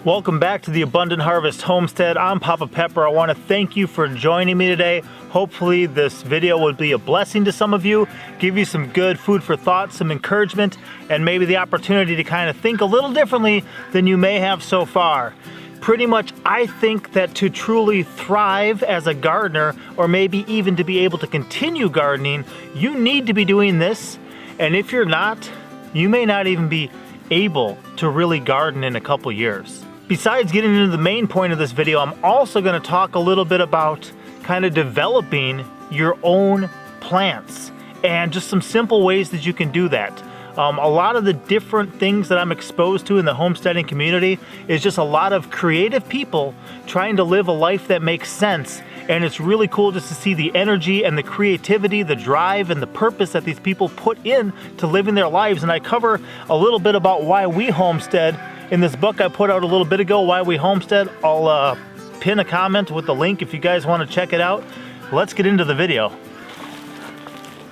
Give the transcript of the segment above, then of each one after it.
Welcome back to the Abundant Harvest Homestead. I'm Papa Pepper. I want to thank you for joining me today. Hopefully this video will be a blessing to some of you, give you some good food for thought, some encouragement, and maybe the opportunity to kind of think a little differently than you may have so far. Pretty much, I think that to truly thrive as a gardener, or maybe even to be able to continue gardening, you need to be doing this. And if you're not, you may not even be able to really garden in a couple years. Besides getting into the main point of this video, I'm also going to talk a little bit about kind of developing your own plants and just some simple ways that you can do that. A lot of the different things that I'm exposed to in the homesteading community is just a lot of creative people trying to live a life that makes sense. And it's really cool just to see the energy and the creativity, the drive and the purpose that these people put in to living their lives. And I cover a little bit about why we homestead in this book I put out a little bit ago, Why We Homestead. I'll pin a comment with the link if you guys want to check it out. Let's get into the video.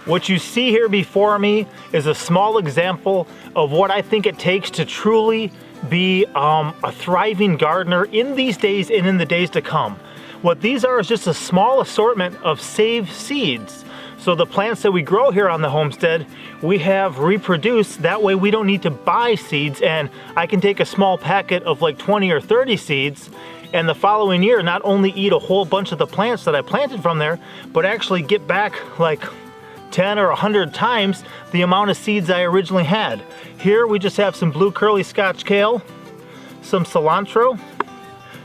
What you see here before me is a small example of what I think it takes to truly be a thriving gardener in these days and in the days to come. What these are is just a small assortment of saved seeds. So the plants that we grow here on the homestead, we have reproduced. That way we don't need to buy seeds, and I can take a small packet of like 20 or 30 seeds and the following year not only eat a whole bunch of the plants that I planted from there, but actually get back like 10 or 100 times the amount of seeds I originally had. Here we just have some blue curly Scotch kale, some cilantro,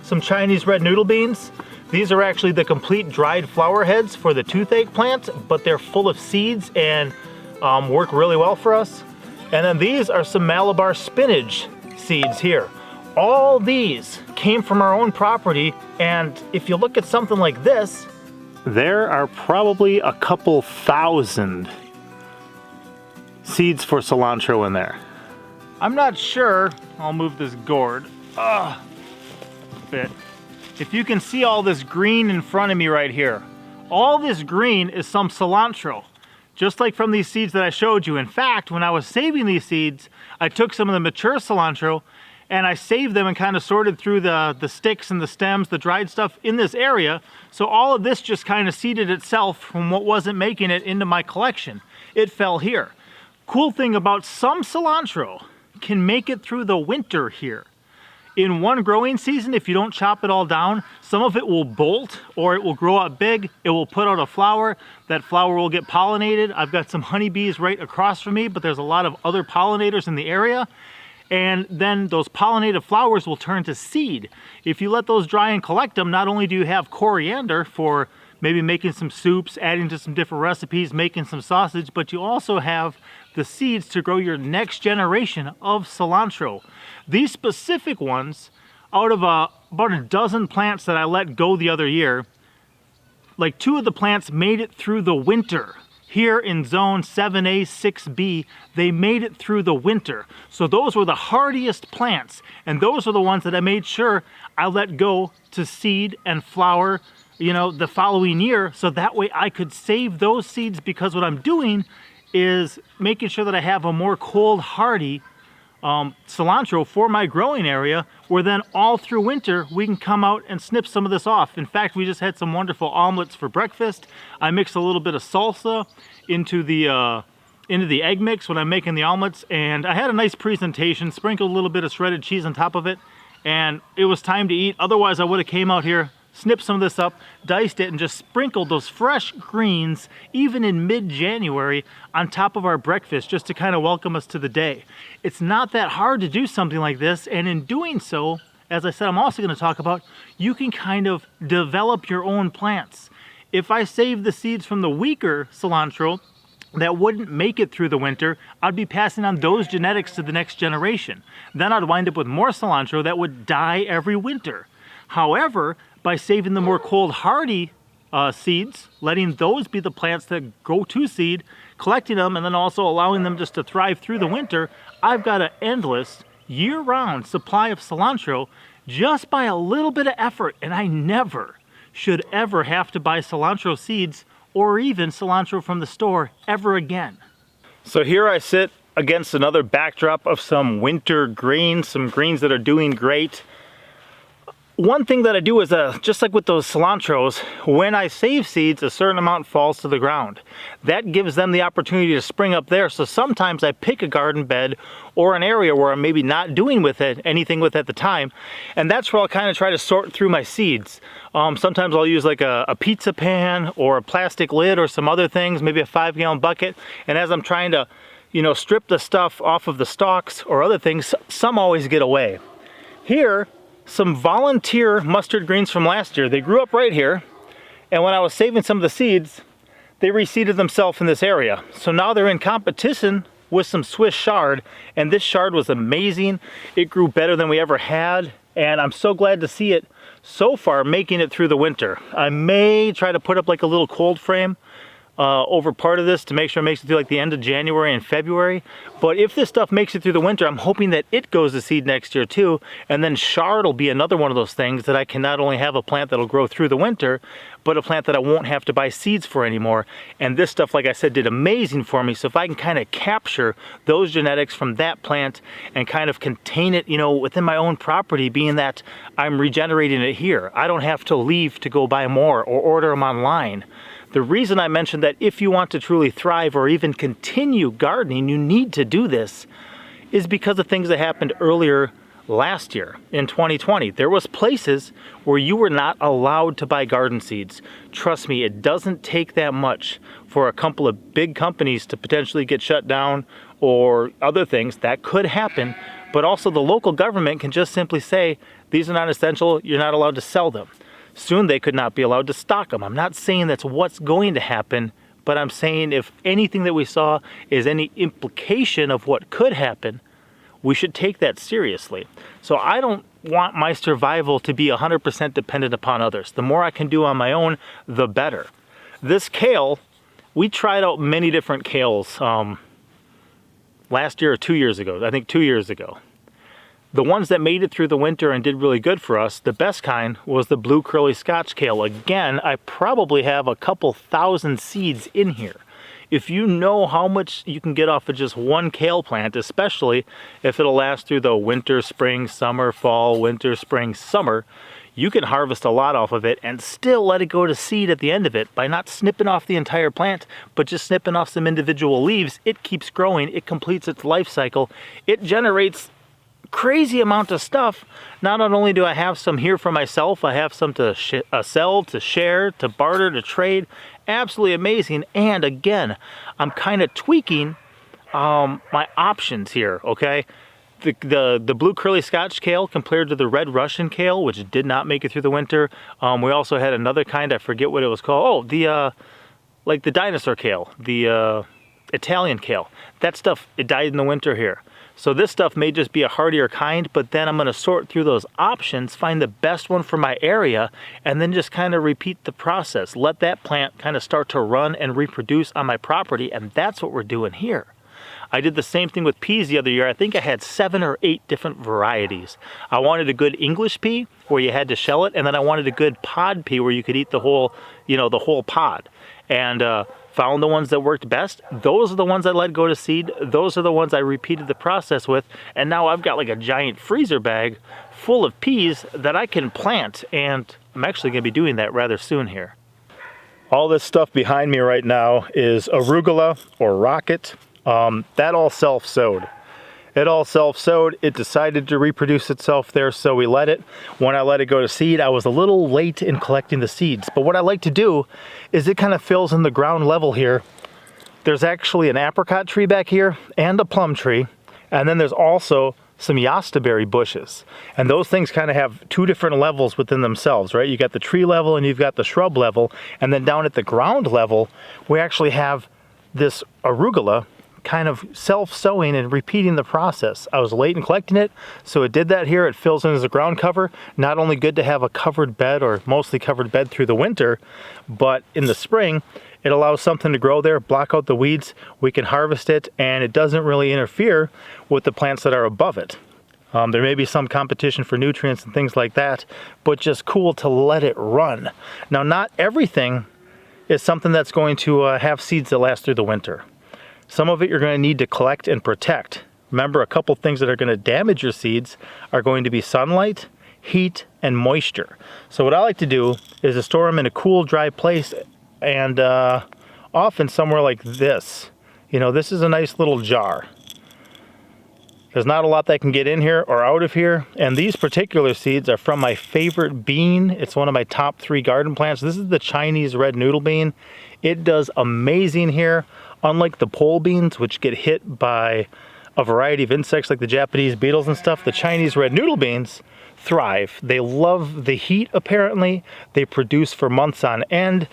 some Chinese red noodle beans. These are actually the complete dried flower heads for the toothache plant, but they're full of seeds and work really well for us. And then these are some Malabar spinach seeds here. All these came from our own property, and if you look at something like this, there are probably a couple thousand seeds for cilantro in there. I'm not sure, I'll move this gourd a bit. If you can see all this green in front of me right here, all this green is some cilantro, just like from these seeds that I showed you. In fact, when I was saving these seeds, I took some of the mature cilantro and I saved them and kind of sorted through the sticks and the stems, the dried stuff in this area. So all of this just kind of seeded itself from what wasn't making it into my collection. It fell here. Cool thing about some cilantro can make it through the winter here. In one growing season, if you don't chop it all down, some of it will bolt or it will grow up big. It will put out a flower. That flower will get pollinated. I've got some honeybees right across from me, but there's a lot of other pollinators in the area. And then those pollinated flowers will turn to seed. If you let those dry and collect them, not only do you have coriander for maybe making some soups, adding to some different recipes, making some sausage, but you also have the seeds to grow your next generation of cilantro. These specific ones, out of about a dozen plants that I let go the other year, like 2 of the plants made it through the winter. Here in zone 7A, 6B, they made it through the winter. So those were the hardiest plants, and those are the ones that I made sure I let go to seed and flower, you know, the following year, so that way I could save those seeds, because what I'm doing is making sure that I have a more cold hardy cilantro for my growing area, where then all through winter we can come out and snip some of this off. In fact, we just had some wonderful omelets for breakfast. I mixed a little bit of salsa into the egg mix when I'm making the omelets, and I had a nice presentation, sprinkled a little bit of shredded cheese on top of it, and it was time to eat. Otherwise I would have came out here, snipped some of this up, diced it, and just sprinkled those fresh greens, even in mid-January, on top of our breakfast, just to kind of welcome us to the day. It's not that hard to do something like this, and in doing so, as I said, I'm also going to talk about, you can kind of develop your own plants. If I save the seeds from the weaker cilantro that wouldn't make it through the winter, I'd be passing on those genetics to the next generation. Then I'd wind up with more cilantro that would die every winter. However, by saving the more cold hardy seeds, letting those be the plants that go to seed, collecting them, and then also allowing them just to thrive through the winter, I've got an endless year-round supply of cilantro just by a little bit of effort, and I never should ever have to buy cilantro seeds or even cilantro from the store ever again. So here I sit against another backdrop of some winter greens, some greens that are doing great. one thing that I do is, just like with those cilantros, when I save seeds, a certain amount falls to the ground. That gives them the opportunity to spring up there. So sometimes I pick a garden bed or an area where I'm maybe not doing with it anything with at the time, and that's where I'll kind of try to sort through my seeds. Sometimes I'll use like a pizza pan or a plastic lid or some other things, maybe a 5-gallon bucket, and as I'm trying to, you know, strip the stuff off of the stalks or other things, some always get away. Here, some volunteer mustard greens from last year. They grew up right here, and when I was saving some of the seeds, they reseeded themselves in this area. So now they're in competition with some Swiss chard, and this chard was amazing. It grew better than we ever had, and I'm so glad to see it so far making it through the winter. I may try to put up like a little cold frame over part of this to make sure it makes it through like the end of January and February. But if this stuff makes it through the winter, I'm hoping that it goes to seed next year too. And then chard will be another one of those things that I can not only have a plant that'll grow through the winter, but a plant that I won't have to buy seeds for anymore. And this stuff, like I said, did amazing for me. So if I can kind of capture those genetics from that plant and kind of contain it, you know, within my own property, being that I'm regenerating it here, I don't have to leave to go buy more or order them online. The reason I mentioned that if you want to truly thrive or even continue gardening, you need to do this is because of things that happened earlier last year in 2020. There was places where you were not allowed to buy garden seeds. Trust me, it doesn't take that much for a couple of big companies to potentially get shut down or other things that could happen. But also the local government can just simply say, these are not essential, you're not allowed to sell them. Soon they could not be allowed to stock them. I'm not saying that's what's going to happen, but I'm saying if anything that we saw is any implication of what could happen, we should take that seriously. So I don't want my survival to be 100% dependent upon others. The more I can do on my own, the better. This kale, we tried out many different kales last year or 2 years ago. I think 2 years ago. The ones that made it through the winter and did really good for us, the best kind was the blue curly Scotch kale. Again, I probably have a couple thousand seeds in here. If you know how much you can get off of just one kale plant, especially if it'll last through the winter, spring, summer, fall, winter, spring, summer, you can harvest a lot off of it and still let it go to seed at the end of it by not snipping off the entire plant, but just snipping off some individual leaves. It keeps growing, it completes its life cycle, it generates crazy amount of stuff. Not only do I have some here for myself, I have some to sell, to share, to barter, to trade. Absolutely amazing. And again, I'm kind of tweaking my options here, okay? The blue curly Scotch kale compared to the red Russian kale, which did not make it through the winter. We also had another kind, I forget what it was called. Oh, the like the dinosaur kale, the Italian kale. That stuff, it died in the winter here. So this stuff may just be a hardier kind, but then I'm going to sort through those options, find the best one for my area, and then just kind of repeat the process. Let that plant kind of start to run and reproduce on my property, and that's what we're doing here. I did the same thing with peas the other year. I think I had 7 or 8 different varieties. I wanted a good English pea where you had to shell it, and then I wanted a good pod pea where you could eat the whole, you know, the whole pod. And found the ones that worked best. Those are the ones I let go to seed. Those are the ones I repeated the process with. And now I've got like a giant freezer bag full of peas that I can plant. And I'm actually going to be doing that rather soon here. All this stuff behind me right now is arugula or rocket. That all self-sowed. It all self-sowed. It decided to reproduce itself there, so we let it. When I let it go to seed, I was a little late in collecting the seeds. But what I like to do is it kind of fills in the ground level here. There's actually an apricot tree back here and a plum tree. And then there's also some yastaberry bushes. And those things kind of have 2 different levels within themselves, right? You got the tree level and you've got the shrub level. And then down at the ground level, we actually have this arugula kind of self-sowing and repeating the process. I was late in collecting it, so it did that here. It fills in as a ground cover. Not only good to have a covered bed or mostly covered bed through the winter, but in the spring, it allows something to grow there, block out the weeds. We can harvest it, and it doesn't really interfere with the plants that are above it. There may be some competition for nutrients and things like that, but just cool to let it run. Now, not everything is something that's going to have seeds that last through the winter. Some of it you're going to need to collect and protect. Remember, a couple things that are going to damage your seeds are going to be sunlight heat and moisture. So what I like to do is to store them in a cool, dry place, and often somewhere like this. You know, this is a nice little jar. There's not a lot that can get in here or out of here. And these particular seeds are from my favorite bean. It's one of my top 3 garden plants. This is the Chinese red noodle bean. It does amazing here. Unlike the pole beans, which get hit by a variety of insects like the Japanese beetles and stuff, the Chinese red noodle beans thrive. They love the heat, apparently. They produce for months on end.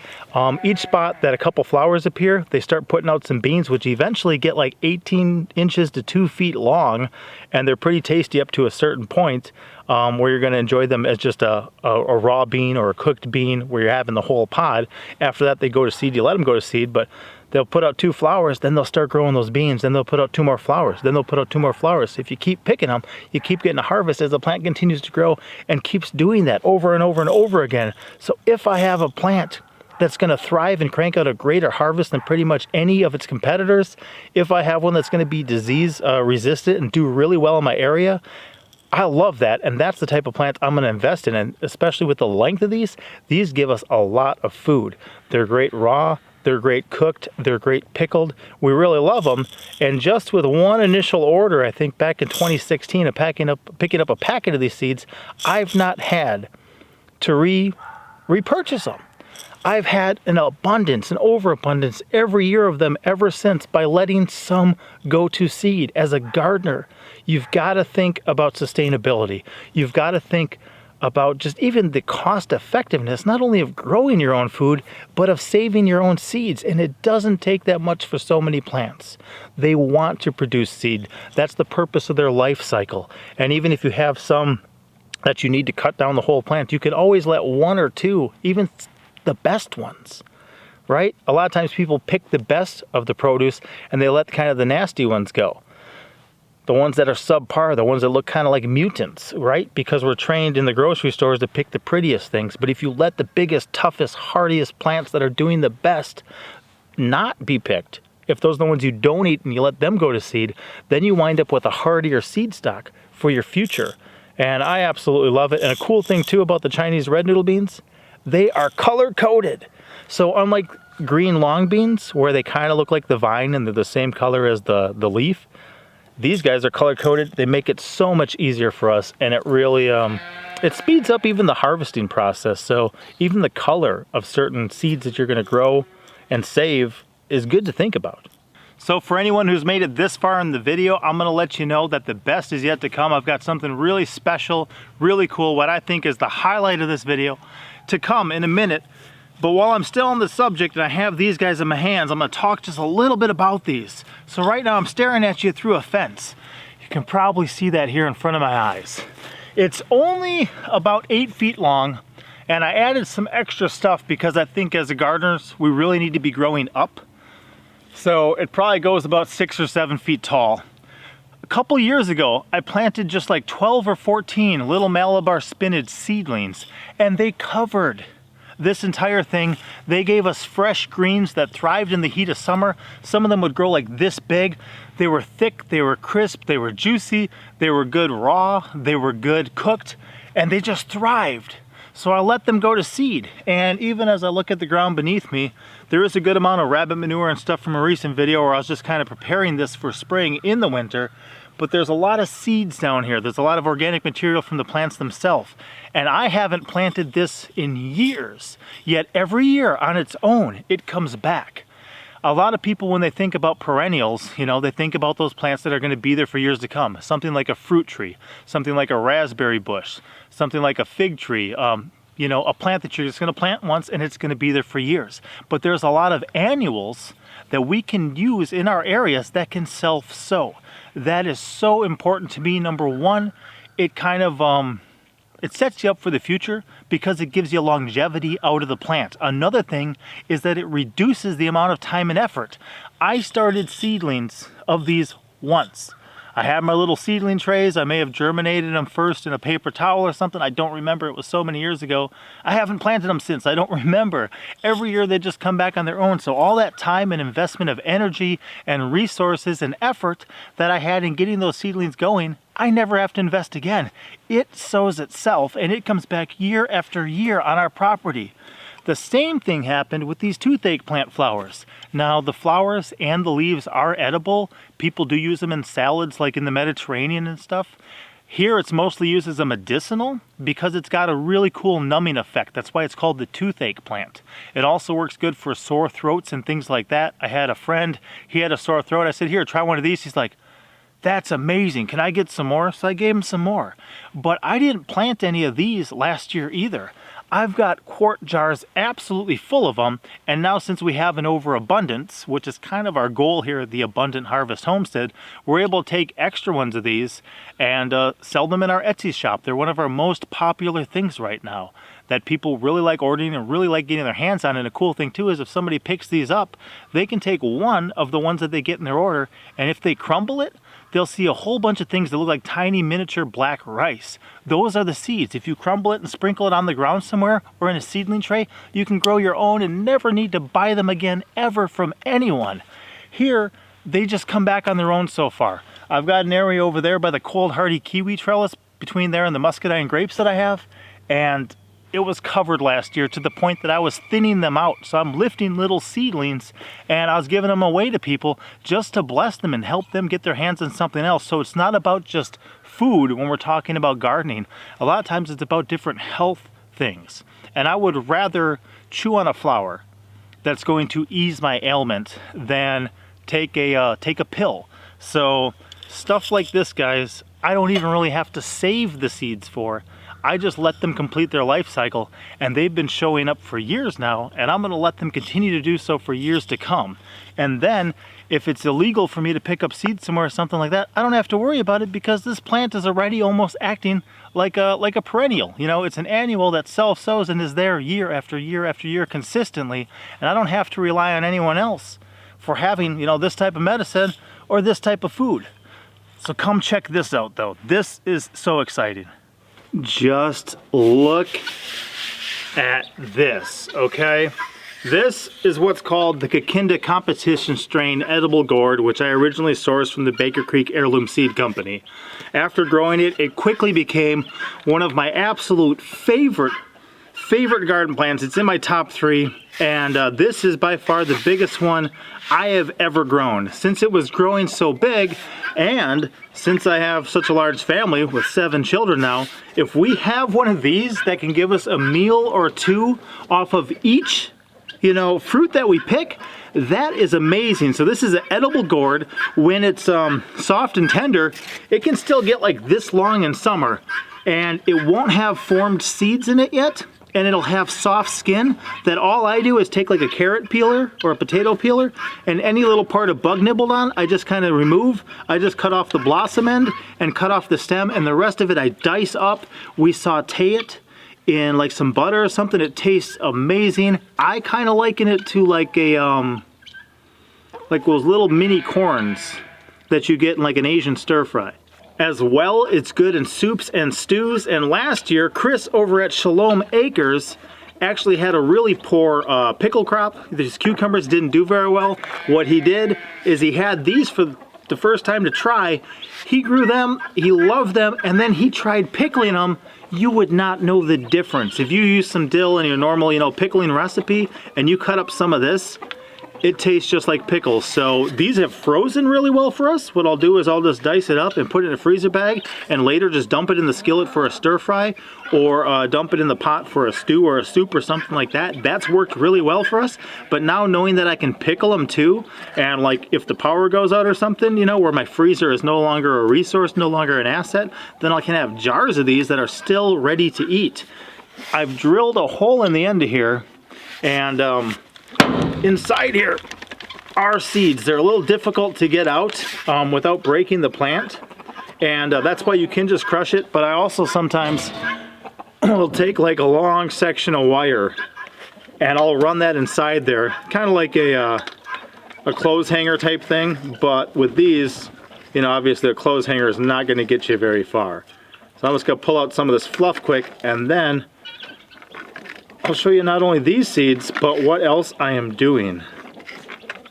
Each spot that a couple flowers appear, they start putting out some beans, which eventually get like 18 inches to 2 feet long, and they're pretty tasty up to a certain point, where you're going to enjoy them as just a raw bean or a cooked bean where you're having the whole pod. After that, they go to seed. You let them go to seed, but they'll put out 2 flowers, then they'll start growing those beans, then they'll put out 2 more flowers, then they'll put out 2 more flowers. If you keep picking them, you keep getting a harvest as the plant continues to grow and keeps doing that over and over and over again. So if I have a plant that's going to thrive and crank out a greater harvest than pretty much any of its competitors, if I have one that's going to be disease resistant and do really well in my area, I love that, and that's the type of plant I'm going to invest in, and especially with the length of these give us a lot of food. They're great raw, they're great cooked, they're great pickled. We really love them, and just with one initial order, I think back in 2016, of picking up a packet of these seeds, I've not had to repurchase them. I've had an abundance, an overabundance every year of them ever since by letting some go to seed. As a gardener, you've got to think about sustainability. You've got to think about just even the cost effectiveness, not only of growing your own food, but of saving your own seeds. And it doesn't take that much for so many plants. They want to produce seed. That's the purpose of their life cycle. And even if you have some that you need to cut down the whole plant, you can always let 1 or 2, even the best ones, right? A lot of times people pick the best of the produce and they let kind of the nasty ones go. The ones that are subpar, the ones that look kind of like mutants, right? Because we're trained in the grocery stores to pick the prettiest things. But if you let the biggest, toughest, hardiest plants that are doing the best not be picked, if those are the ones you don't eat and you let them go to seed, then you wind up with a hardier seed stock for your future. And I absolutely love it. And a cool thing too about the Chinese red noodle beans, they are color coded. So unlike green long beans, where they kind of look like the vine and they're the same color as the leaf, these guys are color coded. They make it so much easier for us, and it really it speeds up even the harvesting process. So even the color of certain seeds that you're going to grow and save is good to think about. So for anyone who's made it this far in the video, I'm going to let you know that the best is yet to come. I've got something really special, really cool, what I think is the highlight of this video to come in a minute. But while I'm still on the subject and I have these guys in my hands, I'm going to talk just a little bit about these. So right now I'm staring at you through a fence. You can probably see that here in front of my eyes. It's only about 8 feet long, and I added some extra stuff because I think as gardeners we really need to be growing up. So it probably goes about 6 or 7 feet tall. A couple years ago, I planted just like 12 or 14 little Malabar spinach seedlings, and they covered this entire thing. They gave us fresh greens that thrived in the heat of summer. Some of them would grow like this big. They were thick, they were crisp, they were juicy, they were good raw, they were good cooked, and they just thrived. So I let them go to seed. And even as I look at the ground beneath me, there is a good amount of rabbit manure and stuff from a recent video where I was just kind of preparing this for spring in the winter. But there's a lot of seeds down here. There's a lot of organic material from the plants themselves. And I haven't planted this in years, yet every year on its own, it comes back. A lot of people, when they think about perennials, you know, they think about those plants that are going to be there for years to come. Something like a fruit tree, something like a raspberry bush, something like a fig tree, you know, a plant that you're just going to plant once and it's going to be there for years. But there's a lot of annuals that we can use in our areas that can self-sow. That is so important to me. Number one, it kind of it sets you up for the future because it gives you longevity out of the plant. Another thing is that it reduces the amount of time and effort. I started seedlings of these once. I had my little seedling trays. I may have germinated them first in a paper towel or something. I don't remember. It was so many years ago. I haven't planted them since. I don't remember. Every year they just come back on their own. So all that time and investment of energy and resources and effort that I had in getting those seedlings going, I never have to invest again. It sows itself and it comes back year after year on our property. The same thing happened with these toothache plant flowers. Now the flowers and the leaves are edible. People do use them in salads like in the Mediterranean and stuff. Here it's mostly used as a medicinal because it's got a really cool numbing effect. That's why it's called the toothache plant. It also works good for sore throats and things like that. I had a friend, he had a sore throat. I said, here, try one of these. He's like, that's amazing. Can I get some more? So I gave him some more. But I didn't plant any of these last year either. I've got quart jars absolutely full of them, and now since we have an overabundance, which is kind of our goal here at the Abundant Harvest Homestead, we're able to take extra ones of these and sell them in our Etsy shop. They're one of our most popular things right now that people really like ordering and really like getting their hands on. And a cool thing too is if somebody picks these up, they can take one of the ones that they get in their order, and if they crumble it, they'll see a whole bunch of things that look like tiny miniature black rice. Those are the seeds. If you crumble it and sprinkle it on the ground somewhere or in a seedling tray, you can grow your own and never need to buy them again ever from anyone. Here, they just come back on their own so far. I've got an area over there by the cold hardy kiwi trellis between there and the muscadine grapes that I have, and it was covered last year to the point that I was thinning them out. So I'm lifting little seedlings and I was giving them away to people just to bless them and help them get their hands on something else. So it's not about just food when we're talking about gardening. A lot of times it's about different health things. And I would rather chew on a flower that's going to ease my ailment than take a pill. So stuff like this, guys, I don't even really have to save the seeds for. I just let them complete their life cycle, and they've been showing up for years now, and I'm going to let them continue to do so for years to come. And then if it's illegal for me to pick up seeds somewhere or something like that, I don't have to worry about it because this plant is already almost acting like a perennial. You know, it's an annual that self-sows and is there year after year after year consistently, and I don't have to rely on anyone else for having, you know, this type of medicine or this type of food. So come check this out though. This is so exciting. Just look at this, okay? This is what's called the Kikinda Competition Strain Edible Gourd, which I originally sourced from the Baker Creek Heirloom Seed Company. After growing it, it quickly became one of my absolute favorite garden plants. It's in my top 3, and this is by far the biggest one I have ever grown. Since it was growing so big, and since I have such a large family with 7 children now, if we have one of these that can give us a meal or 2 off of each, you know, fruit that we pick, that is amazing. So this is an edible gourd. When it's soft and tender, it can still get like this long in summer, and it won't have formed seeds in it yet, and it'll have soft skin that all I do is take like a carrot peeler or a potato peeler, and any little part of bug nibbled on, I just kind of remove. I just cut off the blossom end and cut off the stem, and the rest of it I dice up. We saute it in like some butter or something. It tastes amazing. I kind of liken it to like a like those little mini corns that you get in like an Asian stir fry. As well, it's good in soups and stews. And last year, Chris over at Shalom Acres actually had a really poor pickle crop. These cucumbers didn't do very well. What he did is he had these for the first time to try. He grew them, he loved them, and then he tried pickling them. You would not know the difference. If you use some dill in your normal, you know, pickling recipe and you cut up some of this, it tastes just like pickles. So these have frozen really well for us. What I'll do is I'll just dice it up and put it in a freezer bag, and later just dump it in the skillet for a stir fry, or dump it in the pot for a stew or a soup or something like that. That's worked really well for us. But now knowing that I can pickle them too, and like if the power goes out or something, you know, where my freezer is no longer a resource, no longer an asset, then I can have jars of these that are still ready to eat. I've drilled a hole in the end of here, and inside here are seeds. They're a little difficult to get out without breaking the plant, and that's why you can just crush it. But I also sometimes will take like a long section of wire and I'll run that inside there, kind of like a clothes hanger type thing. But with these, you know, obviously a clothes hanger is not going to get you very far. So I'm just going to pull out some of this fluff quick, and then I'll show you not only these seeds, but what else I am doing.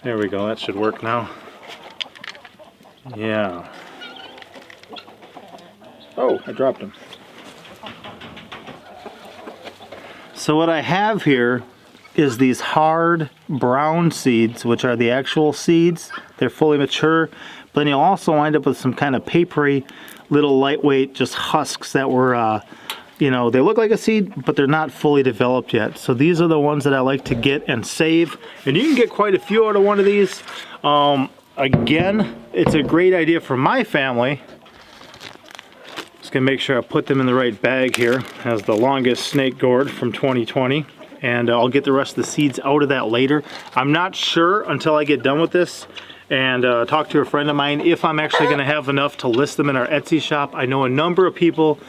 There we go, that should work now. Yeah. Oh, I dropped them. So what I have here is these hard brown seeds, which are the actual seeds. They're fully mature, but then you'll also wind up with some kind of papery, little lightweight, just husks that were, you know, they look like a seed, but they're not fully developed yet. So these are the ones that I like to get and save. And you can get quite a few out of one of these. Again, it's a great idea for my family. Just gonna make sure I put them in the right bag here. Has the longest snake gourd from 2020. And I'll get the rest of the seeds out of that later. I'm not sure until I get done with this and talk to a friend of mine if I'm actually gonna have enough to list them in our Etsy shop. I know a number of people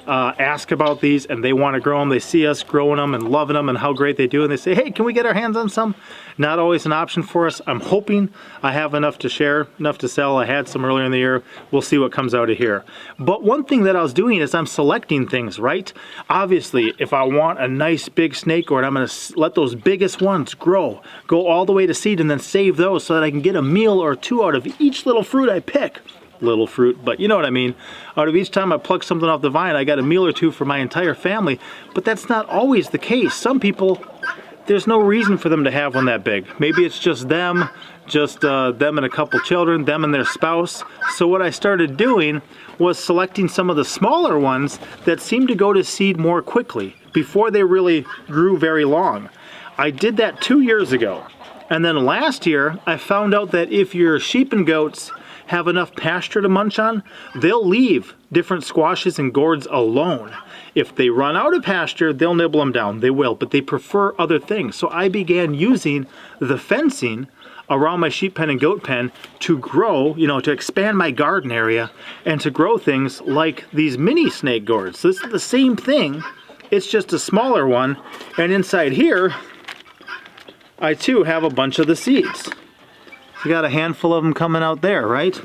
ask about these and they want to grow them. They see us growing them and loving them and how great they do, and they say, hey, can we get our hands on some? Not always an option for us. I'm hoping I have enough to share, enough to sell. I had some earlier in the year. We'll see what comes out of here. But one thing that I was doing is I'm selecting things, right? Obviously, if I want a nice big snake gourd, I'm going to let those biggest ones grow, go all the way to seed, and then save those so that I can get a meal or two out of each little fruit I pick. Little fruit, but you know what I mean. Out of each time I pluck something off the vine, I got a meal or two for my entire family. But that's not always the case. Some people, there's no reason for them to have one that big. Maybe it's just them and a couple children, them and their spouse. So what I started doing was selecting some of the smaller ones that seem to go to seed more quickly before they really grew very long. I did that 2 years ago. And then last year, I found out that if your sheep and goats have enough pasture to munch on, they'll leave different squashes and gourds alone. If they run out of pasture, they'll nibble them down. They will, but they prefer other things. So I began using the fencing around my sheep pen and goat pen to grow, you know, to expand my garden area and to grow things like these mini snake gourds. So this is the same thing, it's just a smaller one. And inside here, I too have a bunch of the seeds. You got a handful of them coming out there, right?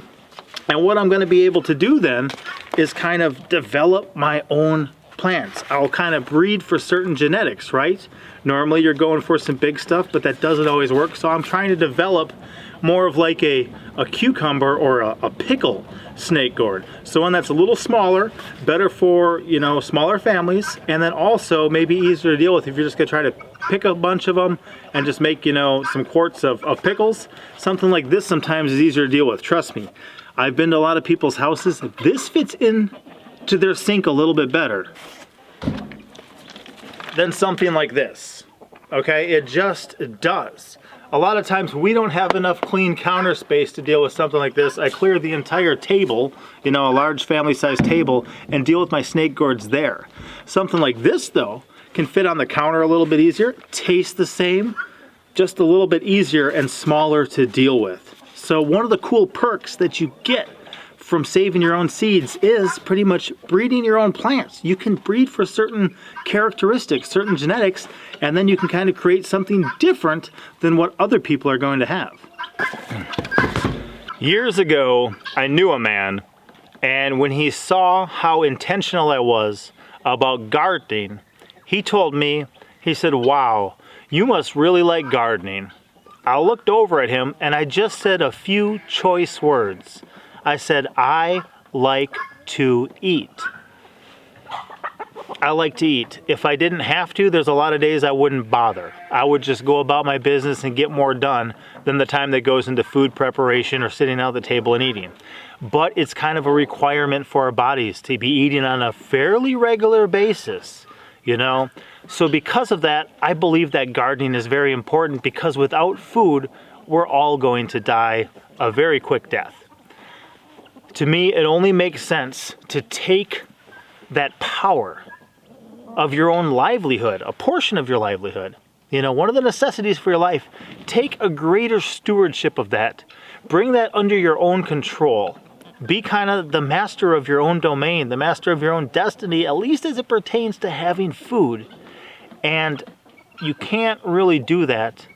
And what I'm going to be able to do then is kind of develop my own plants. I'll kind of breed for certain genetics, right? Normally you're going for some big stuff, but that doesn't always work. So I'm trying to develop more of like a cucumber or a pickle snake gourd. So one that's a little smaller, better for, you know, smaller families, and then also maybe easier to deal with if you're just gonna try to pick a bunch of them and just make, you know, some quarts of pickles. Something like this sometimes is easier to deal with, trust me. I've been to a lot of people's houses. This fits in to their sink a little bit better than something like this. Okay, it just does. A lot of times we don't have enough clean counter space to deal with something like this. I clear the entire table, you know, a large family size table, and deal with my snake gourds there. Something like this though can fit on the counter a little bit easier, tastes the same, just a little bit easier and smaller to deal with. So one of the cool perks that you get from saving your own seeds is pretty much breeding your own plants. You can breed for certain characteristics, certain genetics, and then you can kind of create something different than what other people are going to have. Years ago, I knew a man, and when he saw how intentional I was about gardening, he told me, he said, wow, you must really like gardening. I looked over at him and I just said a few choice words. I said, I like to eat. I like to eat. If I didn't have to, there's a lot of days I wouldn't bother. I would just go about my business and get more done than the time that goes into food preparation or sitting out at the table and eating. But it's kind of a requirement for our bodies to be eating on a fairly regular basis, you know? So because of that, I believe that gardening is very important, because without food, we're all going to die a very quick death. To me, it only makes sense to take that power of your own livelihood, a portion of your livelihood, you know, one of the necessities for your life, take a greater stewardship of that, bring that under your own control, be kind of the master of your own domain, the master of your own destiny, at least as it pertains to having food. And you can't really do that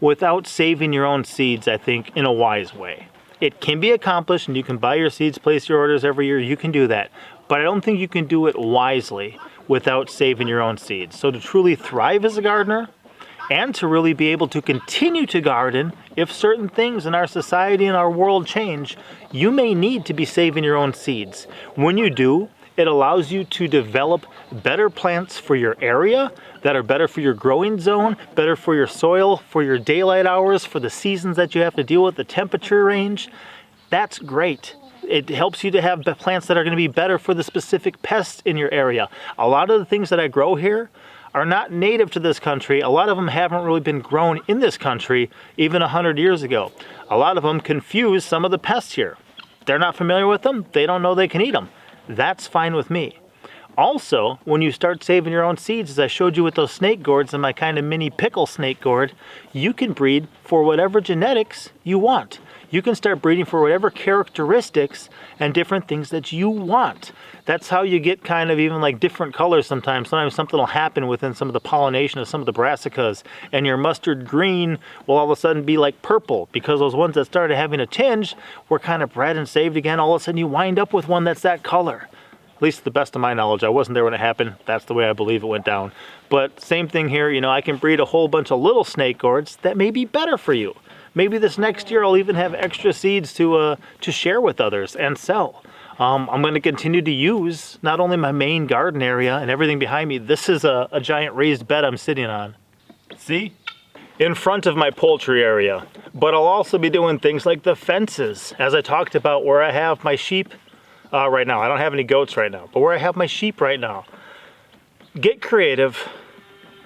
without saving your own seeds, I think, in a wise way. It can be accomplished, and you can buy your seeds, place your orders every year, you can do that. But I don't think you can do it wisely without saving your own seeds. So to truly thrive as a gardener and to really be able to continue to garden. If certain things in our society and our world change, you may need to be saving your own seeds. When you do, it allows you to develop better plants for your area that are better for your growing zone, better for your soil, for your daylight hours, for the seasons that you have to deal with, the temperature range. That's great. It helps you to have plants that are going to be better for the specific pests in your area. A lot of the things that I grow here are not native to this country. A lot of them haven't really been grown in this country even 100 years ago. A lot of them confuse some of the pests here. They're not familiar with them. They don't know they can eat them. That's fine with me. Also, when you start saving your own seeds, as I showed you with those snake gourds and my kind of mini pickle snake gourd, you can breed for whatever genetics you want. You can start breeding for whatever characteristics and different things that you want. That's how you get kind of even like different colors sometimes. Sometimes something will happen within some of the pollination of some of the brassicas, and your mustard green will all of a sudden be like purple, because those ones that started having a tinge were kind of bred and saved again. All of a sudden you wind up with one that's that color. At least to the best of my knowledge. I wasn't there when it happened. That's the way I believe it went down. But same thing here, you know, I can breed a whole bunch of little snake gourds that may be better for you. Maybe this next year I'll even have extra seeds to share with others and sell. I'm going to continue to use not only my main garden area and everything behind me. This is a giant raised bed I'm sitting on. See? In front of my poultry area. But I'll also be doing things like the fences, as I talked about, where I have my sheep right now. I don't have any goats right now, but where I have my sheep right now. Get creative.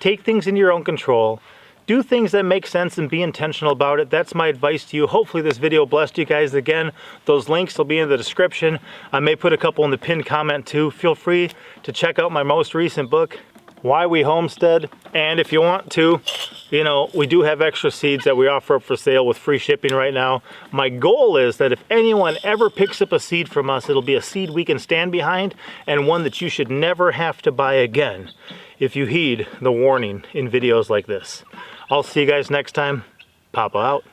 Take things into your own control. Do things that make sense and be intentional about it. That's my advice to you. Hopefully this video blessed you guys. Again, those links will be in the description. I may put a couple in the pinned comment too. Feel free to check out my most recent book, Why We Homestead. And if you want to, you know, we do have extra seeds that we offer up for sale with free shipping right now. My goal is that if anyone ever picks up a seed from us, it'll be a seed we can stand behind and one that you should never have to buy again if you heed the warning in videos like this. I'll see you guys next time. Papa out.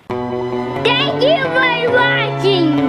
Thank you for watching.